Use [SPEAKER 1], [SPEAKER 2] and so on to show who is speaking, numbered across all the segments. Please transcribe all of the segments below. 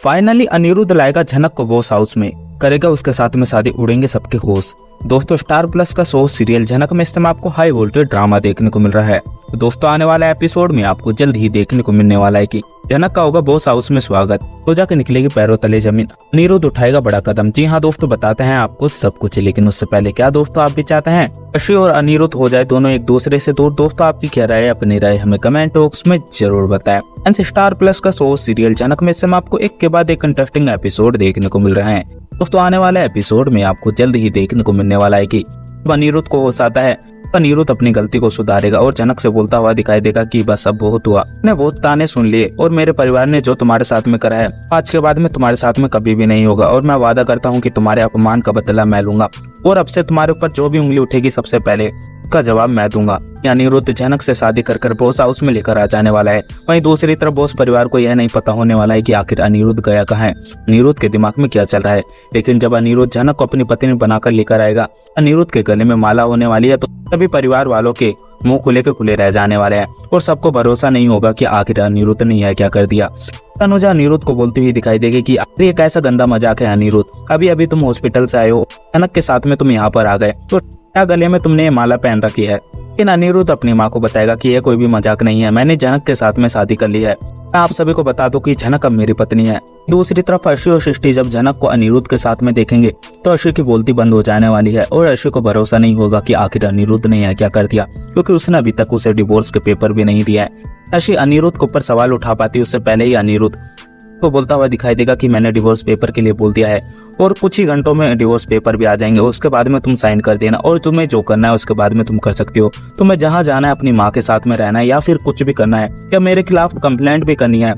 [SPEAKER 1] Finally Anirudh लाएगा झनक को बॉस हाउस में, करेगा उसके साथ में शादी, उड़ेंगे सबके होश। दोस्तों स्टार प्लस का शो सीरियल झनक में इस समय आपको हाई वोल्टेज ड्रामा देखने को मिल रहा है। तो दोस्तों आने वाला एपिसोड में आपको जल्द ही देखने को मिलने वाला है कि झनक का होगा बॉस हाउस में स्वागत, तो जाके निकलेगी पैरों तले जमीन, अनिरुद्ध उठाएगा बड़ा कदम। जी हाँ दोस्तों, बताते हैं आपको सब कुछ, लेकिन उससे पहले क्या दोस्तों आप भी चाहते हैं अशी और अनिरुद्ध हो जाए दोनों एक दूसरे से दूर? दोस्तों आपकी क्या राय है, अपनी राय हमें कमेंट बॉक्स में जरूर बताएं। स्टार प्लस का शो सीरियल झनक में इस समय आपको एक के बाद एक इंटरेस्टिंग एपिसोड देखने को मिल रहे हैं। दोस्तों आने वाले एपिसोड में आपको जल्द ही देखने को मिलने वाला है कि अनिरुद्ध को होश आता है, अनिरुद्ध अपनी गलती को सुधारेगा और झनक से बोलता हुआ दिखाई देगा कि बस अब बहुत हुआ, मैंने बहुत ताने सुन लिए और मेरे परिवार ने जो तुम्हारे साथ में करा है आज के बाद में तुम्हारे साथ में कभी भी नहीं होगा, और मैं वादा करता हूँ कि तुम्हारे अपमान का बदला मैं लूंगा और अब से तुम्हारे ऊपर जो भी उंगली उठेगी सबसे पहले का जवाब मैं दूंगा। अनिरुद्ध झनक से शादी कर बॉस हाउस में लेकर आ जाने वाला है। वहीं दूसरी तरफ बॉस परिवार को यह नहीं पता होने वाला है कि आखिर अनिरुद्ध गया कहाँ है, अनिरुद्ध के दिमाग में क्या चल रहा है। लेकिन जब अनिरुद्ध झनक को अपनी पत्नी बनाकर लेकर आएगा, अनिरुद्ध के गले में माला होने वाली है, तो सभी परिवार वालों के मुंह खुले के खुले रह जाने वाले हैं और सबको भरोसा नहीं होगा कि आखिर अनिरुद्ध ने यह क्या कर दिया। तनुजा अनिरुद्ध को बोलती हुई दिखाई देगी कि आखिर ये कैसा गंदा मजाक है अनिरुद्ध, अभी अभी तुम हॉस्पिटल से आए हो, झनक के साथ में तुम यहाँ पर आ गए, तो क्या गले में तुमने ये माला पहन रखी है? लेकिन अनिरुद्ध अपनी माँ को बताएगा कि यह कोई भी मजाक नहीं है, मैंने झनक के साथ में शादी कर ली है। मैं आप सभी को बता दूं कि झनक अब मेरी पत्नी है। दूसरी तरफ अशी और सृष्टि जब झनक को अनिरुद्ध के साथ में देखेंगे तो अशी की बोलती बंद हो जाने वाली है और अशी को भरोसा नहीं होगा कि आखिर अनिरुद्ध ने यह क्या कर दिया, क्योंकि उसने अभी तक उसे डिवोर्स के पेपर भी नहीं दिया है। अशी अनिरुद्ध के ऊपर सवाल उठा पाती उससे पहले ही अनिरुद्ध को बोलता हुआ दिखाई देगा कि मैंने डिवोर्स पेपर के लिए बोल दिया है और कुछ ही घंटों में डिवोर्स पेपर भी आ जाएंगे, उसके बाद में तुम साइन कर देना और तुम्हें जो करना है उसके बाद में तुम कर सकती हो। तुम्हें जहां जाना है, अपनी माँ के साथ में रहना है या फिर कुछ भी करना है या मेरे खिलाफ कंप्लेंट भी करनी है,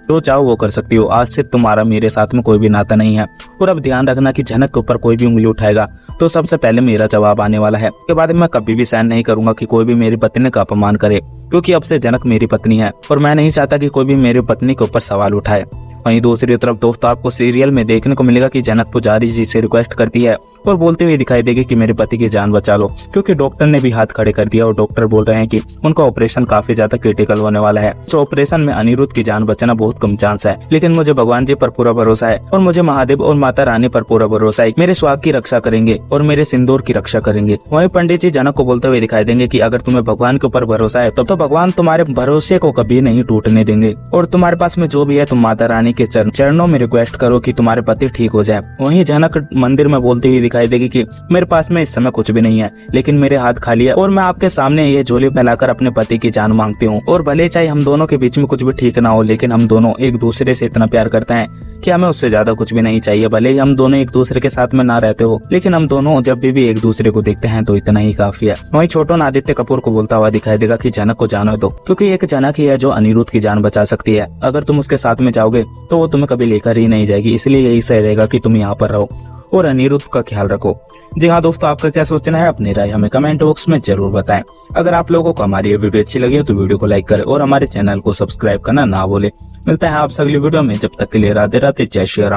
[SPEAKER 1] जो चाहो वो कर सकती हो। आज से तुम्हारा मेरे साथ में कोई भी नाता नहीं है और अब ध्यान रखना कि झनक के ऊपर कोई भी उंगली उठाएगा तो सबसे पहले मेरा जवाब आने वाला है। उसके बाद मैं कभी भी सहन नहीं करूंगा कि कोई भी मेरी पत्नी का अपमान करे, क्योंकि अब से झनक मेरी पत्नी है और मैं नहीं चाहता कि कोई भी मेरी पत्नी के ऊपर सवाल उठाए। वहीं दूसरी तरफ दोस्तों आपको सीरियल में देखने को मिलेगा कि झनक पुजारी जी से रिक्वेस्ट करती है और बोलते हुए दिखाई देगी कि मेरे पति की जान बचा लो, क्योंकि डॉक्टर ने भी हाथ खड़े कर दिया और डॉक्टर बोल रहे हैं कि उनका ऑपरेशन काफी ज्यादा क्रिटिकल होने वाला है। तो ऑपरेशन में अनिरुद्ध की जान बचाना बहुत कम चांस है, लेकिन मुझे भगवान जी पर पूरा भरोसा है और मुझे महादेव और माता रानी पर पूरा भरोसा है, मेरे स्वाद की रक्षा करेंगे और मेरे सिंदूर की रक्षा करेंगे। वहीं पंडित जी झनक को बोलते हुए दिखाई देंगे कि अगर तुम्हें भगवान के ऊपर भरोसा है तो भगवान तुम्हारे भरोसे को कभी नहीं टूटने देंगे और तुम्हारे पास में जो भी है तुम माता रानी के चरणों में रिक्वेस्ट करो कि तुम्हारे पति ठीक हो जाए। वहीं झनक मंदिर में बोलती हुई दिखाई देगी कि मेरे पास में इस समय कुछ भी नहीं है, लेकिन मेरे हाथ खाली है और मैं आपके सामने ये झोली फैलाकर अपने पति की जान मांगती हूँ। और भले चाहे हम दोनों के बीच में कुछ भी ठीक ना हो, लेकिन हम दोनों एक दूसरे से इतना प्यार करते हैं कि हमें उससे ज्यादा कुछ भी नहीं चाहिए। भले ही हम दोनों एक दूसरे के साथ में ना रहते हो, लेकिन हम दोनों जब भी एक दूसरे को देखते हैं तो इतना ही काफी है। वहीं छोटू आदित्य कपूर को बोलता हुआ दिखाई देगा कि झनक को जाने दो, क्योंकि एक झनक ही है जो अनिरुद्ध की जान बचा सकती है। अगर तुम उसके साथ में जाओगे तो वो तुम्हें कभी लेकर ही नहीं जाएगी, इसलिए यही सही रहेगा कि तुम यहाँ पर रहो और अनिरुद्ध का ख्याल रखो। जी हाँ दोस्तों, आपका क्या सोचना है, अपनी राय हमें कमेंट बॉक्स में जरूर बताएं। अगर आप लोगों को हमारी ये वीडियो अच्छी लगी हो तो वीडियो को लाइक करें और हमारे चैनल को सब्सक्राइब करना ना भूलें। मिलते हैं आपसे अगली वीडियो में, जब तक के लिए राधे राधे, जय श्री राम।